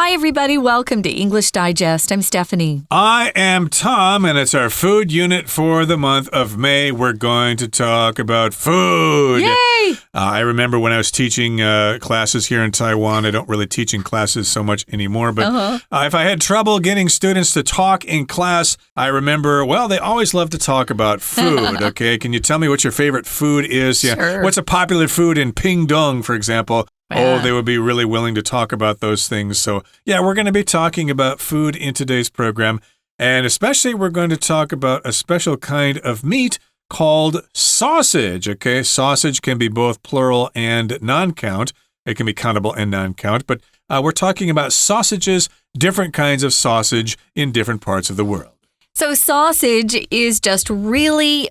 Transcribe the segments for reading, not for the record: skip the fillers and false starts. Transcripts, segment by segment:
Hi, everybody. Welcome to English Digest. I'm Stephanie. I am Tom, and it's our food unit for the month of May. We're going to talk about food. Yay! I remember when I was teaching classes here in Taiwan. I don't really teach in classes so much anymore, but if I had trouble getting students to talk in class, I remember, well, they always love to talk about food, okay? Can you tell me what your favorite food is? Sure. Yeah. What's a popular food in Pingdong, for example? Oh, they would be really willing to talk about those things. So, yeah, we're going to be talking about food in today's program. And especially we're going to talk about a special kind of meat called sausage, okay? Sausage can be both plural and non-count. It can be countable and non-count. But we're talking about sausages, different kinds of sausage in different parts of the world. So sausage is just really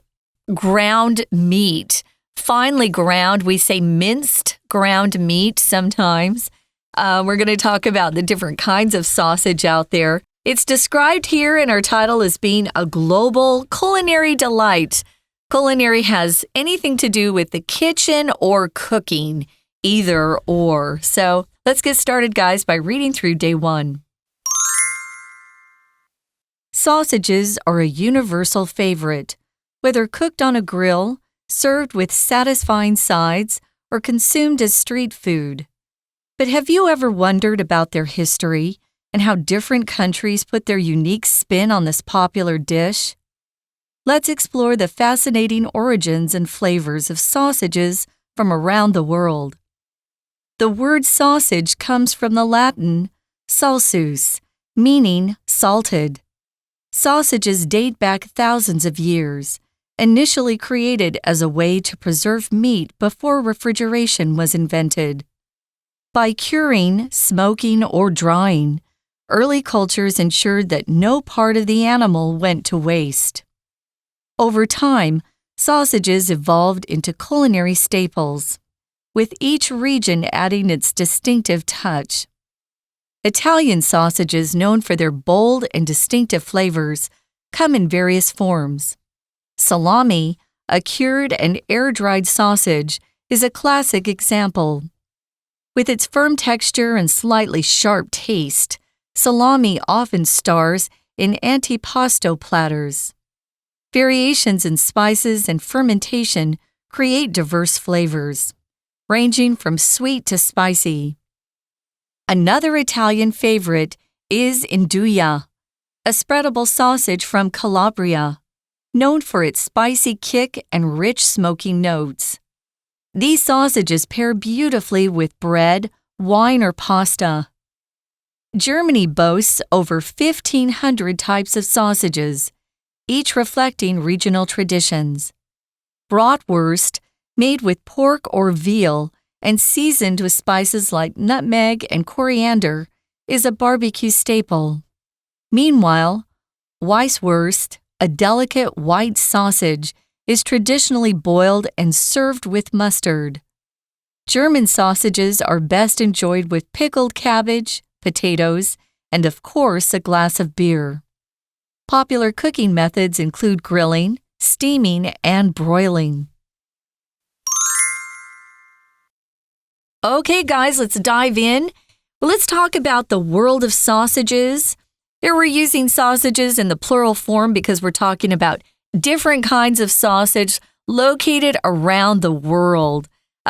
ground meat. Finely ground. We say minced ground meat sometimes. We're going to talk about the different kinds of sausage out there. It's described here in our title as being a global culinary delight. Culinary has anything to do with the kitchen or cooking, either or. So let's get started, guys, by reading through day 1. Sausages are a universal favorite, whether cooked on a grill, served with satisfying sides, or consumed as street food. But have you ever wondered about their history and how different countries put their unique spin on this popular dish? Let's explore the fascinating origins and flavors of sausages from around the world. The word sausage comes from the Latin salsus, meaning salted. Sausages date back thousands of years, initially created as a way to preserve meat before refrigeration was invented. By curing, smoking, or drying, early cultures ensured that no part of the animal went to waste. Over time, sausages evolved into culinary staples, with each region adding its distinctive touch. Italian sausages, known for their bold and distinctive flavors, come in various forms. Salami, a cured and air-dried sausage, is a classic example. With its firm texture and slightly sharp taste, salami often stars in antipasto platters. Variations in spices and fermentation create diverse flavors, ranging from sweet to spicy. Another Italian favorite is induja, a spreadable sausage from Calabria, known for its spicy kick and rich smoking notes. These sausages pair beautifully with bread, wine, or pasta. Germany boasts over 1,500 types of sausages, each reflecting regional traditions. Bratwurst, made with pork or veal and seasoned with spices like nutmeg and coriander, is a barbecue staple. Meanwhile, Weisswurst, a delicate white sausage, is traditionally boiled and served with mustard. German sausages are best enjoyed with pickled cabbage, potatoes, and of course a glass of beer. Popular cooking methods include grilling, steaming, and broiling. Okay, guys, let's dive in. Let's talk about the world of sausages. Here we're using sausages in the plural form because we're talking about different kinds of sausage located around the world.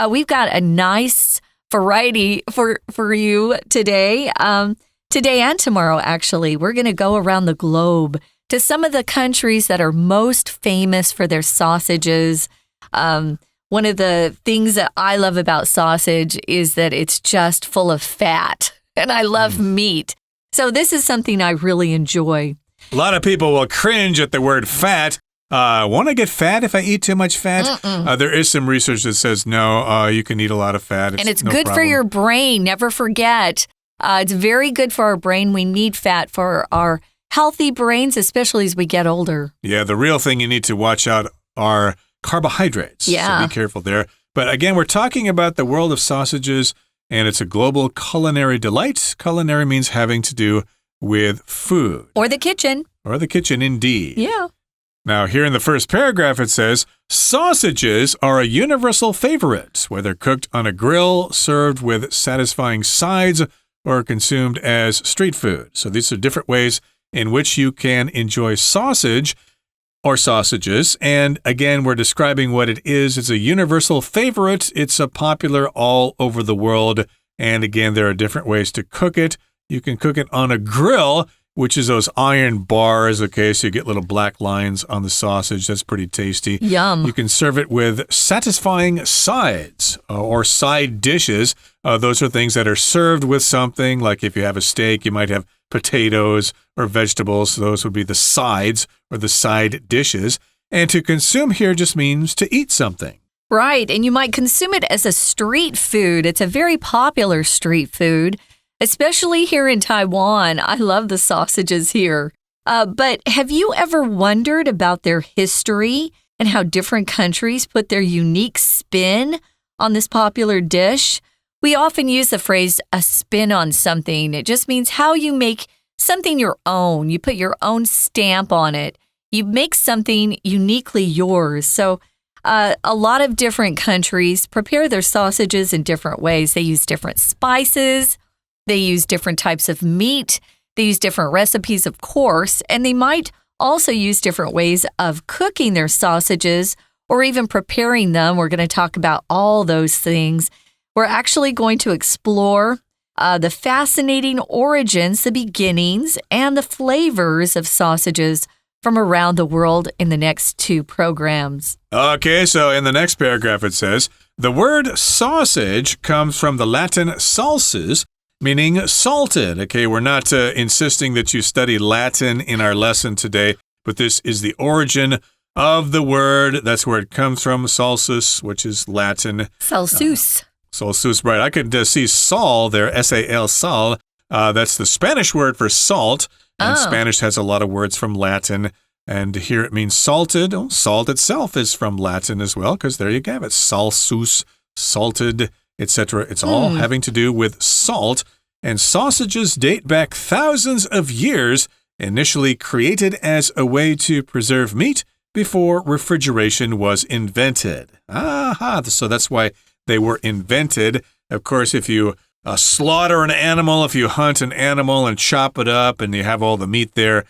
We've got a nice variety for you today. Today and tomorrow, actually, we're going to go around the globe to some of the countries that are most famous for their sausages. One of the things that I love about sausage is that it's just full of fat, and I love meat. So this is something I really enjoy. A lot of people will cringe at the word fat. Won't I get fat if I eat too much fat? There is some research that says no, you can eat a lot of fat. And it's no good problem. for your brain. Never forget. It's very good for our brain. We need fat for our healthy brains, especially as we get older. Yeah, the real thing you need to watch out are carbohydrates. Yeah. So be careful there. But again, we're talking about the world of sausages, and it's a global culinary delight. Culinary means having to do with food. Or the kitchen. Or the kitchen, indeed. Yeah. Now, here in the first paragraph, it says, sausages are a universal favorite, whether cooked on a grill, served with satisfying sides, or consumed as street food. So these are different ways in which you can enjoy sausage or sausages. And again, we're describing what it is. It's a universal favorite. It's a popular all over the world. And again, there are different ways to cook it. You can cook it on a grill, which is those iron bars, okay? So you get little black lines on the sausage. That's pretty tasty. Yum. You can serve it with satisfying sides or side dishes. Those are things that are served with something. Like if you have a steak, you might have potatoes or vegetables. So those would be the sides or the side dishes. And to consume here just means to eat something. Right, and you might consume it as a street food. It's a very popular street food, especially here in Taiwan. I love the sausages here. But have you ever wondered about their history and how different countries put their unique spin on this popular dish? We often use the phrase a spin on something. It just means how you make something your own. You put your own stamp on it. You make something uniquely yours. So a lot of different countries prepare their sausages in different ways. They use different spices. They use different types of meat. They use different recipes, of course, and they might also use different ways of cooking their sausages or even preparing them. We're going to talk about all those things. We're actually going to explore the fascinating origins, the beginnings, and the flavors of sausages from around the world in the next two programs. Okay, so in the next paragraph it says, the word sausage comes from the Latin salsus, meaning salted. Okay, we're not insisting that you study Latin in our lesson today, but this is the origin of the word. That's where it comes from, salsus, which is Latin. Salsus. Salsus, right. I could see sal there, S-A-L, sal. That's the Spanish word for salt. And Spanish has a lot of words from Latin. And here it means salted. Oh, salt itself is from Latin as well, because there you have it. Salsus, salted, etc. It's all having to do with salt. And sausages date back thousands of years, initially created as a way to preserve meat before refrigeration was invented. Aha, so that's why they were invented. Of course, if you slaughter an animal, if you hunt an animal and chop it up and you have all the meat there,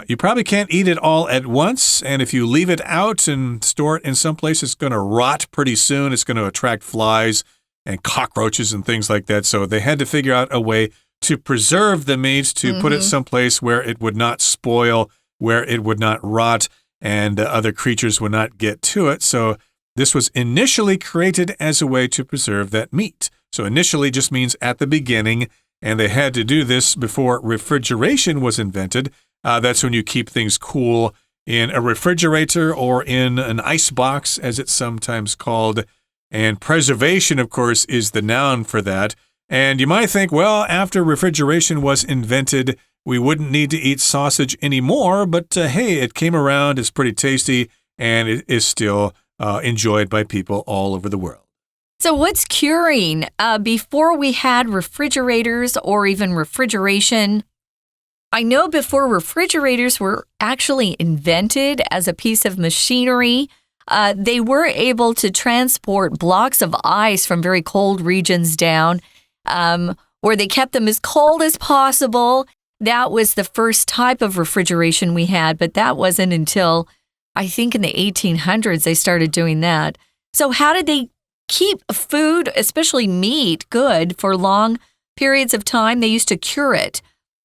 you probably can't eat it all at once. And if you leave it out and store it in some place, it's going to rot pretty soon. It's going to attract flies and cockroaches and things like that. So they had to figure out a way to preserve the meat, to put it someplace where it would not spoil, where it would not rot, and other creatures would not get to it. So this was initially created as a way to preserve that meat. So initially just means at the beginning, and they had to do this before refrigeration was invented. That's when you keep things cool in a refrigerator or in an ice box, as it's sometimes called. And preservation, of course, is the noun for that. And you might think, well, after refrigeration was invented, we wouldn't need to eat sausage anymore. But hey, it came around, it's pretty tasty, and it is still enjoyed by people all over the world. So what's curing? Before we had refrigerators or even refrigeration, I know before refrigerators were actually invented as a piece of machinery, they were able to transport blocks of ice from very cold regions down, where they kept them as cold as possible. That was the first type of refrigeration we had, but that wasn't until, I think in the 1800s, they started doing that. So how did they keep food, especially meat, good for long periods of time? They used to cure it.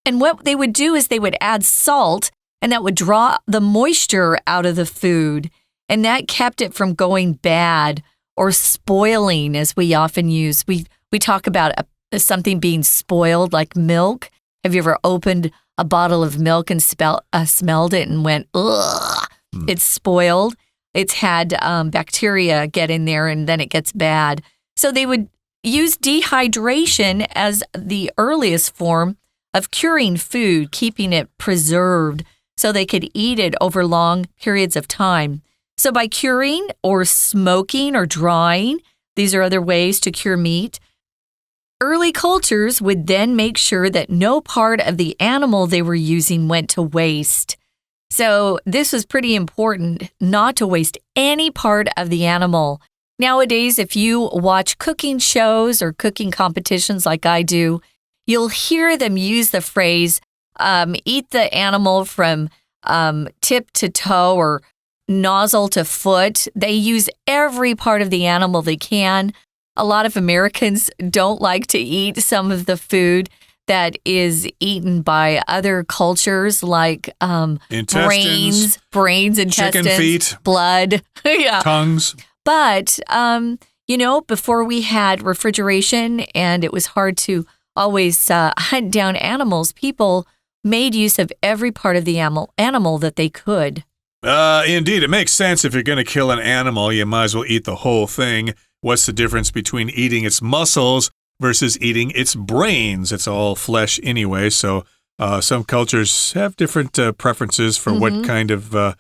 And what they would do is they would add salt, and that would draw the moisture out of the food. And that kept it from going bad or spoiling, as we often use. We talk about something being spoiled, like milk. Have you ever opened a bottle of milk and smelled it and went, ugh, it's spoiled? It's had bacteria get in there and then it gets bad. So they would use dehydration as the earliest form of curing food, keeping it preserved so they could eat it over long periods of time. So by curing or smoking or drying, these are other ways to cure meat. Early cultures would then make sure that no part of the animal they were using went to waste. So this was pretty important, not to waste any part of the animal. Nowadays, if you watch cooking shows or cooking competitions like I do, you'll hear them use the phrase, eat the animal from tip to toe or nozzle to foot. They use every part of the animal they can. A lot of Americans don't like to eat some of the food that is eaten by other cultures like brains, intestines, chicken feet, blood, tongues. But, before we had refrigeration and it was hard to always hunt down animals, people made use of every part of the animal that they could. Indeed, it makes sense. If you're going to kill an animal, you might as well eat the whole thing. What's the difference between eating its muscles versus eating its brains? It's all flesh anyway, so some cultures have different preferences for what kind of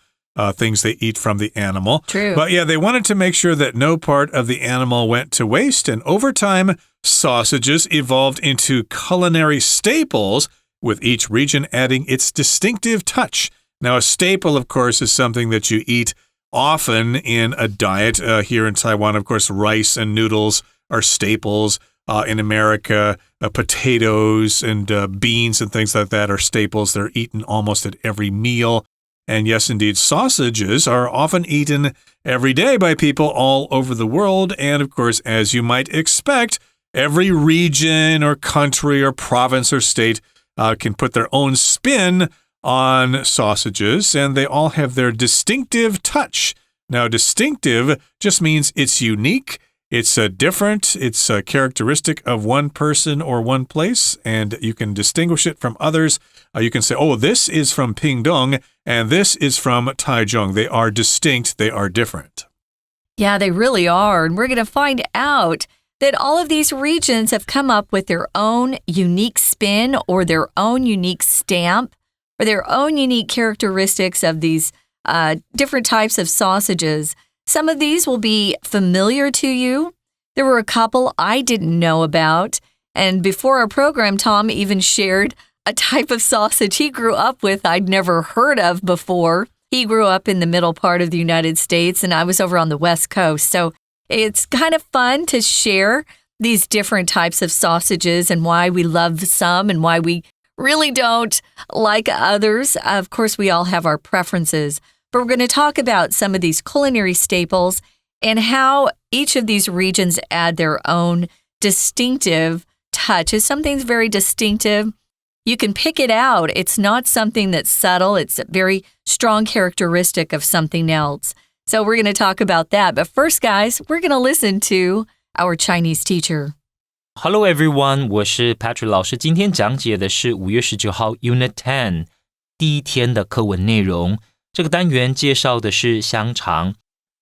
things they eat from the animal. True. But yeah, they wanted to make sure that no part of the animal went to waste, and over time, sausages evolved into culinary staples, with each region adding its distinctive touch. Now, a staple, of course, is something that you eat often in a diet. Here in Taiwan, of course, rice and noodles are staples. In America, potatoes and beans and things like that are staples. They're eaten almost at every meal. And yes, indeed, sausages are often eaten every day by people all over the world. And of course, as you might expect, every region or country or province or state can put their own spin on sausages, and they all have their distinctive touch. Now, distinctive just means it's unique, it's different, it's a characteristic of one person or one place, and you can distinguish it from others. You can say, oh, this is from Pingdong, and this is from Taichung. They are distinct, they are different. Yeah, they really are, and we're going to find out that all of these regions have come up with their own unique spin or their own unique stamp or their own unique characteristics of these different types of sausages. Some of these will be familiar to you. There were a couple I didn't know about. And before our program, Tom even shared a type of sausage he grew up with I'd never heard of before. He grew up in the middle part of the United States, and I was over on the West Coast. So it's kind of fun to share these different types of sausages and why we love some and why we really don't like others. Of course, we all have our preferences, but we're going to talk about some of these culinary staples and how each of these regions add their own distinctive touch. If something's very distinctive, you can pick it out. It's not something that's subtle. It's a very strong characteristic of something else. So we're going to talk about that. But first, guys, we're going to listen to our Chinese teacher. Hello everyone, 我是 Patrick 老师。今天讲解的是5月19号 Unit 10第一天的课文内容。这个单元介绍的是香肠。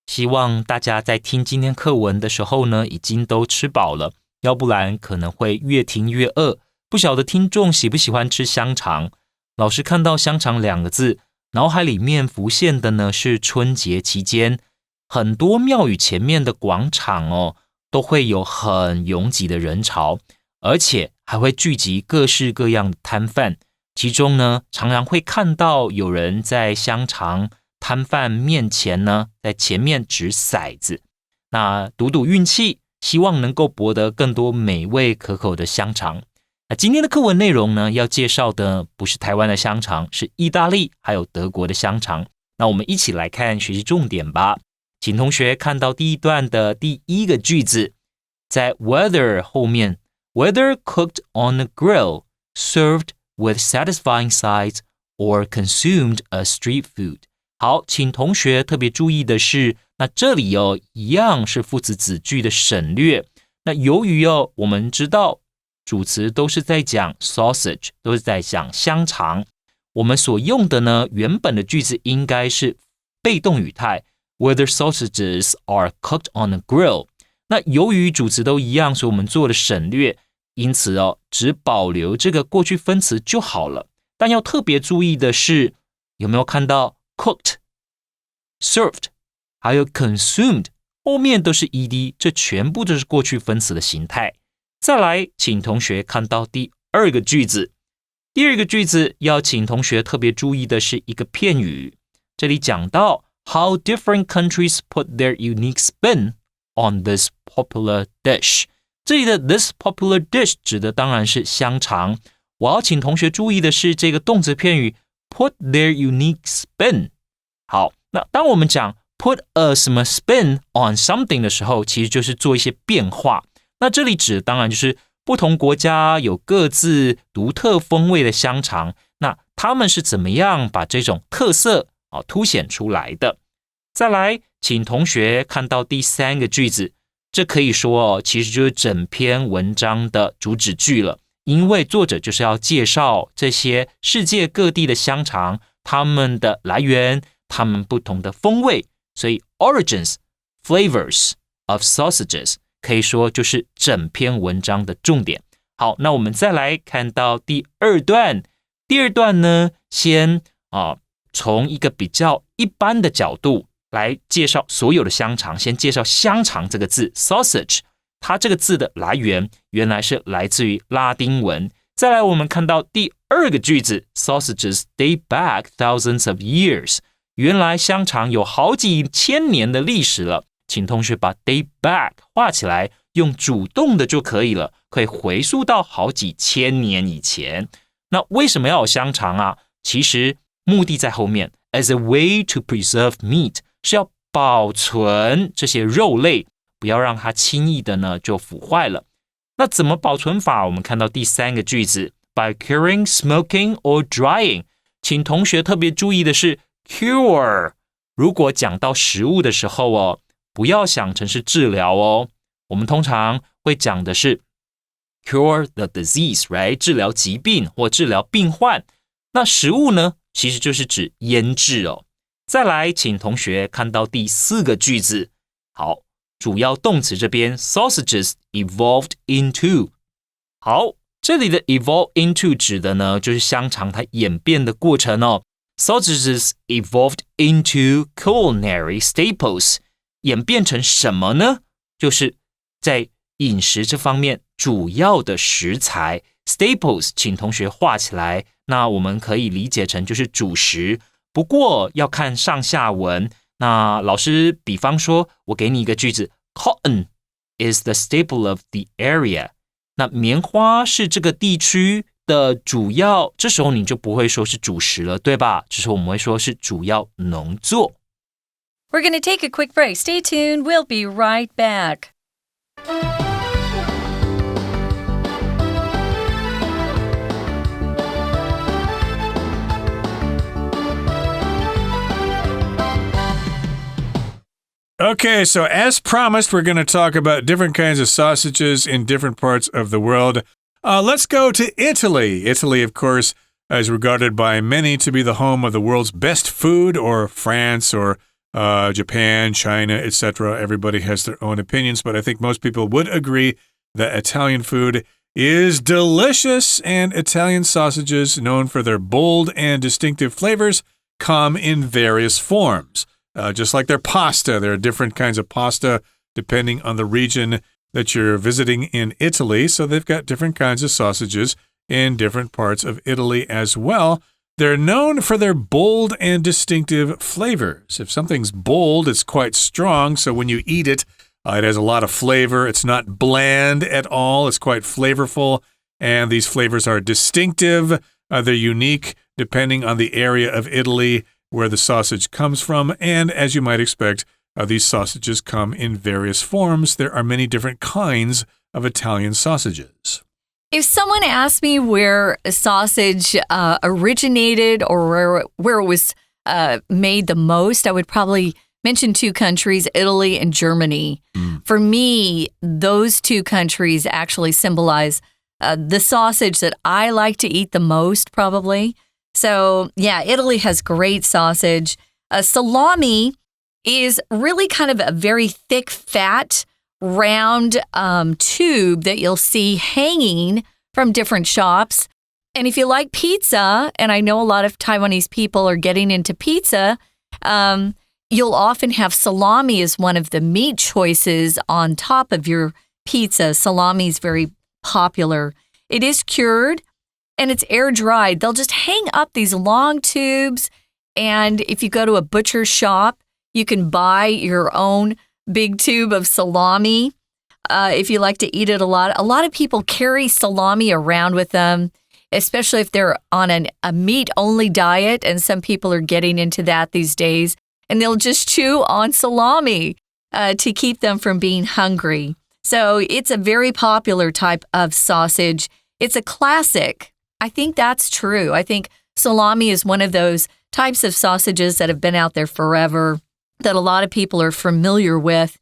希望大家在听今天课文的时候呢，已经都吃饱了，要不然可能会越听越饿。不晓得听众喜不喜欢吃香肠？老师看到香肠2个字，脑海里面浮现的呢是春节期间，很多庙宇前面的广场都会有很拥挤的人潮，而且还会聚集各式各样的摊贩。其中呢，常常会看到有人在香肠摊贩面前呢，在前面掷骰子，那赌赌运气，希望能够博得更多美味可口的香肠。那今天的课文内容呢，要介绍的不是台湾的香肠，是意大利还有德国的香肠。那我们一起来看学习重点吧。请同学看到第一段的第一个句子，在 whether 后面 whether cooked on a grill, served with satisfying sides, or consumed as street food. 好，请同学特别注意的是，那这里一样是副词子句的省略。那由于我们知道主词都是在讲 sausage， 都是在讲香肠，我们所用的呢，原本的句子应该是被动语态 whether sausages are cooked on a grill。 那由于主词都一样，所以我们做了省略，因此只保留这个过去分词就好了。但要特别注意的是，有没有看到 cooked, served 还有 consumed 后面都是 ed， 这全部都是过去分词的形态。再来，请同学看到第二个句子。第二个句子要请同学特别注意的是一个片语，这里讲到 how different countries put their unique spin on this popular dish。这里的 this popular dish 指的当然是香肠。我要请同学注意的是这个动词片语 put their unique spin。好，那当我们讲 put a 什么 spin on something 的时候，其实就是做一些变化。那这里指的当然就是不同国家有各自独特风味的香肠，那他们是怎么样把这种特色凸显出来的。再来，请同学看到第3个句子，这可以说其实就是整篇文章的主旨句了，因为作者就是要介绍这些世界各地的香肠，它们的来源，它们不同的风味，所以 origins, flavors of sausages 可以说就是整篇文章的重点。好，那我们再来看到第2段。第2段呢，先从一个比较一般的角度来介绍所有的香肠。先介绍香肠这个字 sausage， 它这个字的来源原来是来自于拉丁文。再来我们看到第2个句子 sausages date back thousands of years， 原来香肠有好几千年的历史了。请同学把 date back 画起来，用主动的就可以了，可以回溯到好几千年以前。那为什么要有香肠啊？其实目的在后面 as a way to preserve meat， 是要保存这些肉类，不要让它轻易的呢就腐坏了。那怎么保存法？我们看到第3个句子 by curing, smoking or drying。 请同学特别注意的是 cure， 如果讲到食物的时候不要想成是治疗我们通常会讲的是 cure the disease， right？ 治疗疾病或治疗病患。那食物呢，其实就是指腌制再来，请同学看到第4个句子。好，主要动词这边 sausages evolved into。 好，这里的 evolve into 指的呢，就是香肠它演变的过程Sausages evolved into culinary staples， 演变成什么呢？就是在饮食这方面主要的食材 staples， 请同学画起来。那我们可以理解成就是主食，不过要看上下文。那老师比方说，我给你一个句子 Cotton is the staple of the area， 那棉花是这个地区的主要，这时候你就不会说是主食了，对吧？这时候我们会说是主要农作。 We're going to take a quick break. Stay tuned. We'll be right back. Okay, so as promised, we're going to talk about different kinds of sausages in different parts of the world. Let's go to Italy. Italy, of course, is regarded by many to be the home of the world's best food, or France, or Japan, China, etc. Everybody has their own opinions, but I think most people would agree that Italian food is delicious, and Italian sausages, known for their bold and distinctive flavors, come in various forms. Just like their pasta, there are different kinds of pasta depending on the region that you're visiting in Italy. So they've got different kinds of sausages in different parts of Italy as well. They're known for their bold and distinctive flavors. If something's bold, it's quite strong. So when you eat it, it has a lot of flavor. It's not bland at all. It's quite flavorful. And these flavors are distinctive. They're unique depending on the area of Italy where the sausage comes from. And as you might expect, these sausages come in various forms. There are many different kinds of Italian sausages. If someone asked me where a sausage originated or where it was made the most, I would probably mention 2 countries, Italy and Germany. For me, those 2 countries actually symbolize the sausage that I like to eat the most, probably. So, yeah, Italy has great sausage. Salami is really kind of a very thick, fat, round tube that you'll see hanging from different shops. And if you like pizza, and I know a lot of Taiwanese people are getting into pizza, you'll often have salami as one of the meat choices on top of your pizza. Salami is very popular. It is cured. And it's air dried. They'll just hang up these long tubes. And if you go to a butcher shop, you can buy your own big tube of salami. if you like to eat it a lot of people carry salami around with them, especially if they're on a meat-only diet, and some people are getting into that these days, and they'll just chew on salami to keep them from being hungry. So it's a very popular type of sausage. It's a classic. I think that's true. I think salami is one of those types of sausages that have been out there forever that a lot of people are familiar with.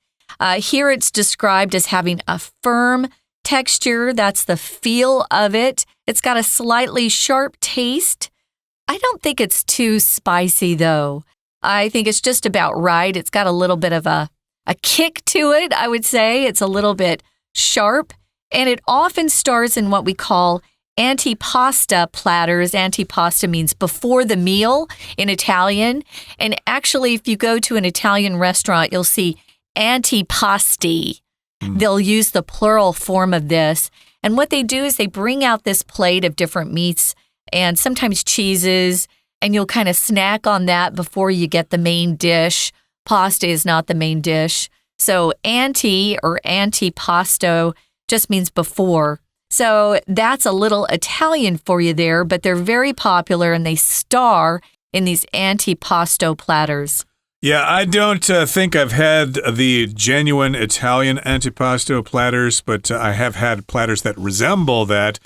Here it's described as having a firm texture. That's the feel of it. It's got a slightly sharp taste. I don't think it's too spicy, though. I think it's just about right. It's got a little bit of a kick to it, I would say. It's a little bit sharp. And it often starts in what we call antipasta platters. Antipasta means before the meal in Italian. And actually, if you go to an Italian restaurant, you'll see antipasti. They'll use the plural form of this. And what they do is they bring out this plate of different meats and sometimes cheeses, and you'll kind of snack on that before you get the main dish. Pasta is not the main dish. So anti or antipasto just means before. So that's a little Italian for you there, but they're very popular and they star in these antipasto platters. Yeah, I don't think I've had the genuine Italian antipasto platters, but I have had platters that resemble that,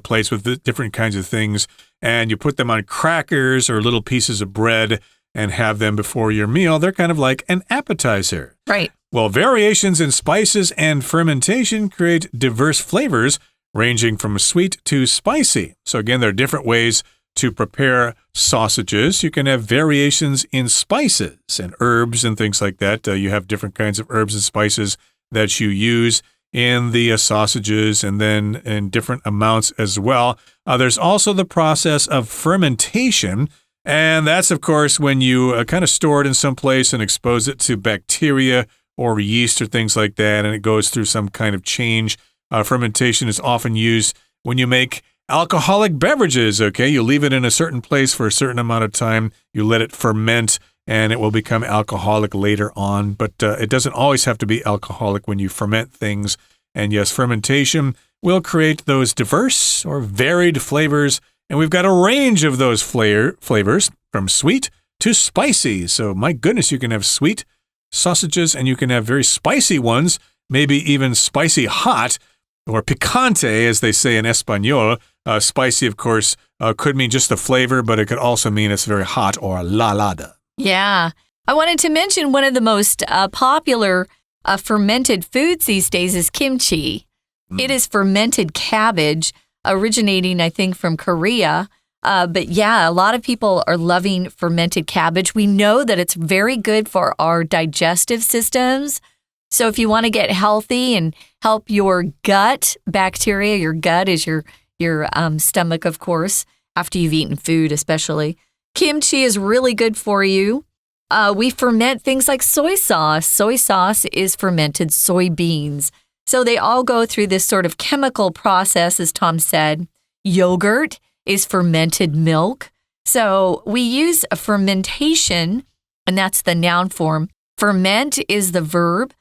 plates with different kinds of things. And you put them on crackers or little pieces of bread and have them before your meal. They're kind of like an appetizer. Right. Well, variations in spices and fermentation create diverse flavors ranging from sweet to spicy. So again, there are different ways to prepare sausages. You can have variations in spices and herbs and things like that. You have different kinds of herbs and spices that you use in the sausages and then in different amounts as well. There's also the process of fermentation. And that's, of course, when you kind of store it in some place and expose it to bacteria or yeast or things like that, and it goes through some kind of change. Fermentation is often used when you make alcoholic beverages, okay? You leave it in a certain place for a certain amount of time. You let it ferment, and it will become alcoholic later on. But it doesn't always have to be alcoholic when you ferment things. And yes, fermentation will create those diverse or varied flavors. And we've got a range of those flavors, from sweet to spicy. So my goodness, you can have sweet sausages and you can have very spicy ones, maybe even spicy hot, or picante, as they say in Espanol. Spicy, of course, could mean just the flavor, but it could also mean it's very hot or lalada. Yeah. I wanted to mention one of the most popular fermented foods these days is kimchi. It is fermented cabbage, originating, I think, from Korea. But yeah, a lot of people are loving fermented cabbage. We know that it's very good for our digestive systems. So if you want to get healthy and help your gut bacteria, your gut is your stomach, of course, after you've eaten food especially. Kimchi is really good for you. We ferment things like soy sauce. Soy sauce is fermented soybeans. So they all go through this sort of chemical process, as Tom said. Yogurt is fermented milk. So we use a fermentation, and that's the noun form. Ferment is the verb.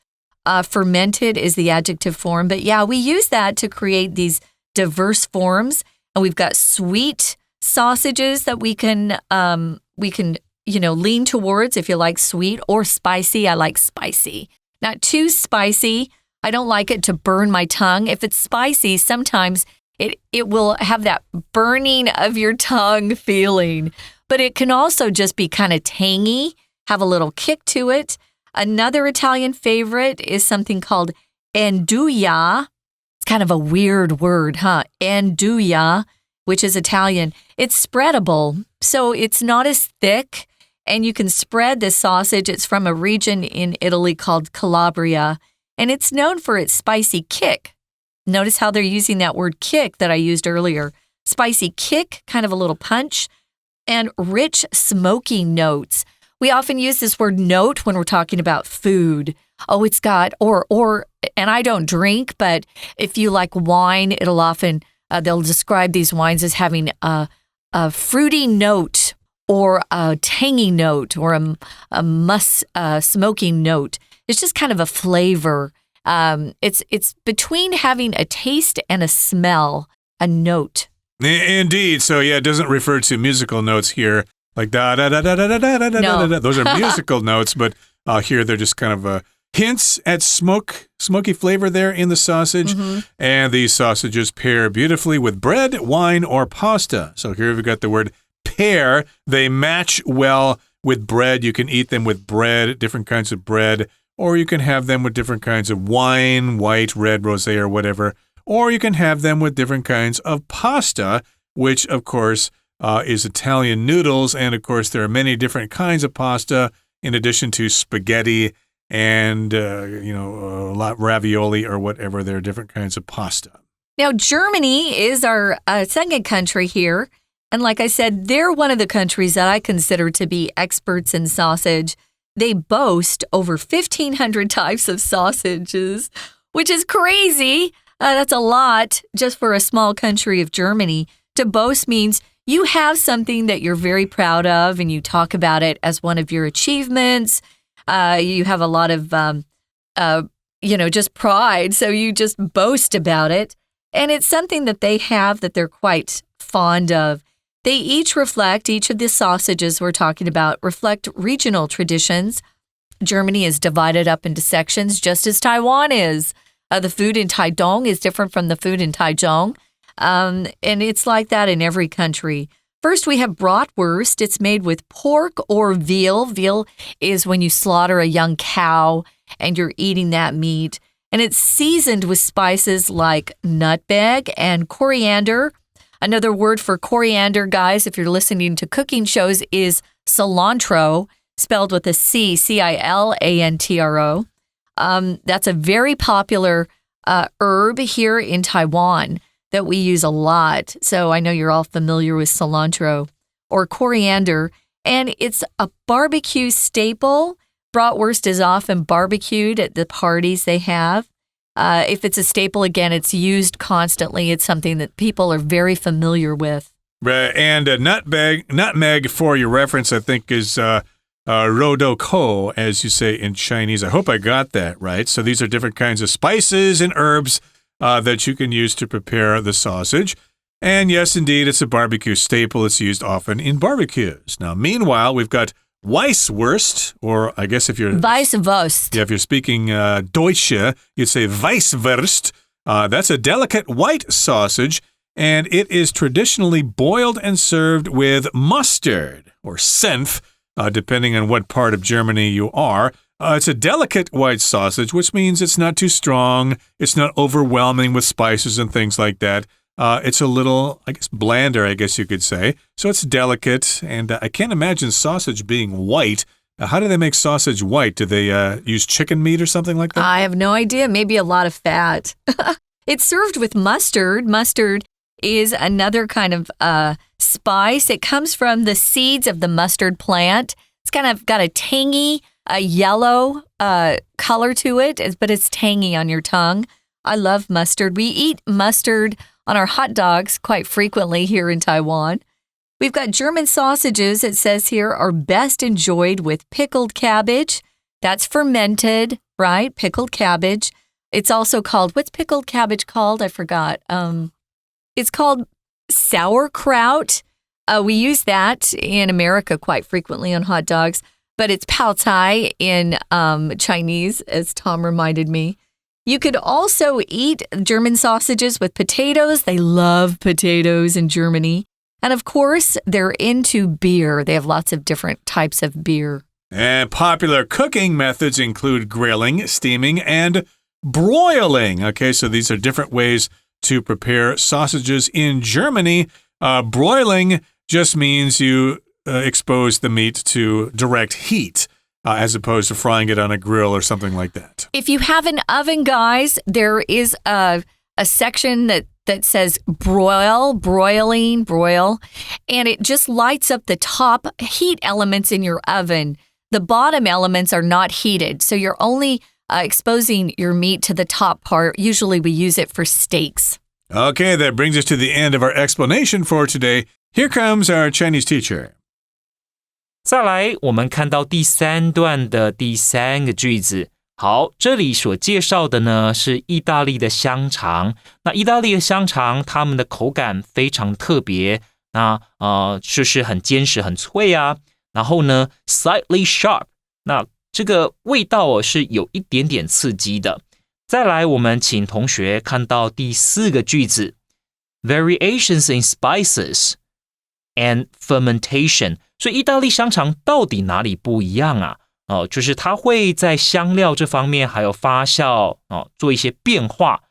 Fermented is the adjective form. But yeah, we use that to create these diverse forms. And we've got sweet sausages that we can lean towards if you like sweet, or spicy. I like spicy. Not too spicy. I don't like it to burn my tongue. If it's spicy, sometimes it will have that burning of your tongue feeling. But it can also just be kind of tangy, have a little kick to it. Another Italian favorite is something called andouille. It's kind of a weird word, huh? Andouille, which is Italian. It's spreadable, so it's not as thick, and you can spread this sausage. It's from a region in Italy called Calabria, and it's known for its spicy kick. Notice how they're using that word kick that I used earlier. Spicy kick, kind of a little punch, and rich smoky notes. We often use this word note when we're talking about food. Oh, it's got, and I don't drink, but if you like wine, it'll often, they'll describe these wines as having a fruity note or a tangy note or a smoky note. It's just kind of a flavor. It's between having a taste and a smell, a note. Indeed. So, yeah, it doesn't refer to musical notes here, like da-da-da-da-da-da-da-da-da-da. Those are musical notes, but here they're just kind of hints at smoky flavor there in the sausage. And these sausages pair beautifully with bread, wine, or pasta. So here we've got the word pair. They match well with bread. You can eat them with bread, different kinds of bread, or you can have them with different kinds of wine, white, red, rosé, or whatever. Or you can have them with different kinds of pasta, which, of course, is Italian noodles. And, of course, there are many different kinds of pasta in addition to spaghetti and, ravioli or whatever. There are different kinds of pasta. Now, Germany is our second country here. And like I said, they're one of the countries that I consider to be experts in sausage. They boast over 1,500 types of sausages, which is crazy. That's a lot just for a small country of Germany. To boast means you have something that you're very proud of and you talk about it as one of your achievements. You have a lot of, just pride. So you just boast about it. And it's something that they have that they're quite fond of. They each of the sausages we're talking about reflect regional traditions. Germany is divided up into sections just as Taiwan is. The food in Taidong is different from the food in Taichung. And it's like that in every country. First, we have bratwurst. It's made with pork or veal. Veal is when you slaughter a young cow and you're eating that meat. And it's seasoned with spices like nutmeg and coriander. Another word for coriander, guys, if you're listening to cooking shows, is cilantro, spelled with a C, C-I-L-A-N-T-R-O. That's a very popular herb here in Taiwan that we use a lot. So I know you're all familiar with cilantro or coriander. And it's a barbecue staple. Bratwurst is often barbecued at the parties they have. If it's a staple, again, it's used constantly. It's something that people are very familiar with. And nutmeg, for your reference, I think is rodoko, as you say in Chinese. I hope I got that right. So these are different kinds of spices and herbs that you can use to prepare the sausage. And yes, indeed, it's a barbecue staple. It's used often in barbecues. Now, meanwhile, we've got Weisswurst, or I guess if you're Weisswurst. Yeah, if you're speaking Deutsche, you'd say Weisswurst. That's a delicate white sausage, and it is traditionally boiled and served with mustard or Senf, depending on what part of Germany you are. It's a delicate white sausage, which means it's not too strong. It's not overwhelming with spices and things like that. It's a little, blander, I guess you could say. So it's delicate, and I can't imagine sausage being white. How do they make sausage white? Do they use chicken meat or something like that? I have no idea. Maybe a lot of fat. It's served with mustard. Mustard is another kind of spice. It comes from the seeds of the mustard plant. It's kind of got a tangy, yellow color to it, but it's tangy on your tongue. I love mustard. We eat mustard on our hot dogs quite frequently here in Taiwan. We've got German sausages, it says here, are best enjoyed with pickled cabbage. That's fermented, right? Pickled cabbage. It's also called, what's pickled cabbage called? I forgot. It's called sauerkraut. We use that in America quite frequently on hot dogs, but it's pao cai in Chinese, as Tom reminded me. You could also eat German sausages with potatoes. They love potatoes in Germany. And of course, they're into beer. They have lots of different types of beer. And popular cooking methods include grilling, steaming, and broiling. Okay, so these are different ways to prepare sausages in Germany. Broiling just means you expose the meat to direct heat. As opposed to frying it on a grill or something like that. If you have an oven, guys, there is a section that says broil, and it just lights up the top heat elements in your oven. The bottom elements are not heated, so you're only exposing your meat to the top part. Usually we use it for steaks. Okay, that brings us to the end of our explanation for today. Here comes our Chinese teacher. 再来，我们看到第3段的第3个句子。好，这里所介绍的呢是意大利的香肠。那意大利的香肠，它们的口感非常特别，那就是很坚实、很脆啊。然后呢 ，slightly sharp， 那这个味道是有一点点刺激的。再来，我们请同学看到第4个句子 ，variations in spices and fermentation。所以意大利香肠到底哪里不一样啊？就是它会在香料这方面还有发酵做一些变化。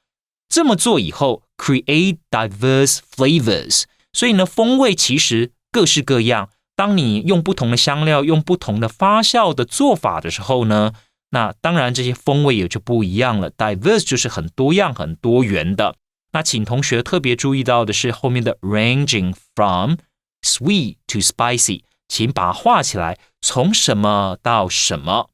这么做以后 create diverse flavors， 所以呢风味其实各式各样。当你用不同的香料用不同的发酵的做法的时候呢，那当然这些风味也就不一样了。 diverse 就是很多样很多元的。那请同学特别注意到的是后面的 ranging from sweet to spicy， 请把它画起来，从什么到什么。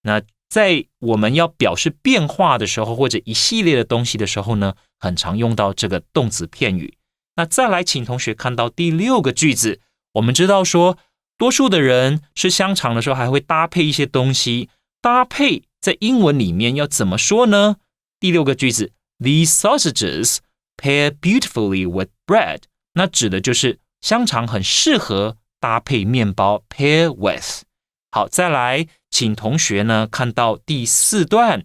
那在我们要表示变化的时候，或者一系列的东西的时候呢，很常用到这个动词片语。那再来请同学看到第6个句子，我们知道说多数的人吃香肠的时候还会搭配一些东西，搭配在英文里面要怎么说呢？第6个句子 These sausages pair beautifully with bread， 那指的就是香肠很适合搭配面包 pair with。 好，再来请同学呢看到第4段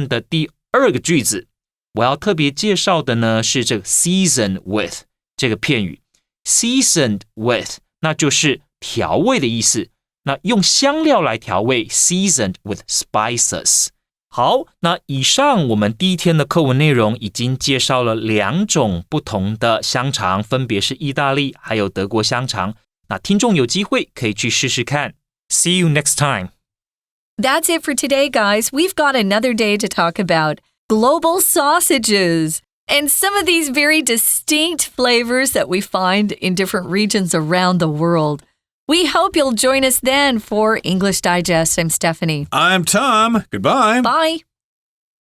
的第2个句子，我要特别介绍的呢是这个 season with 这个片语。 seasoned with 那就是调味的意思，那用香料来调味 seasoned with spices。 好，那以上我们第1天的课文内容已经介绍了2种不同的香肠，分别是意大利还有德国香肠。那听众有机会可以去试试看。 See you next time. That's it for today, guys. We've got another day to talk about global sausages and some of these very distinct flavors that we find in different regions around the world. We hope you'll join us then for English Digest. I'm Stephanie. I'm Tom. Goodbye. Bye.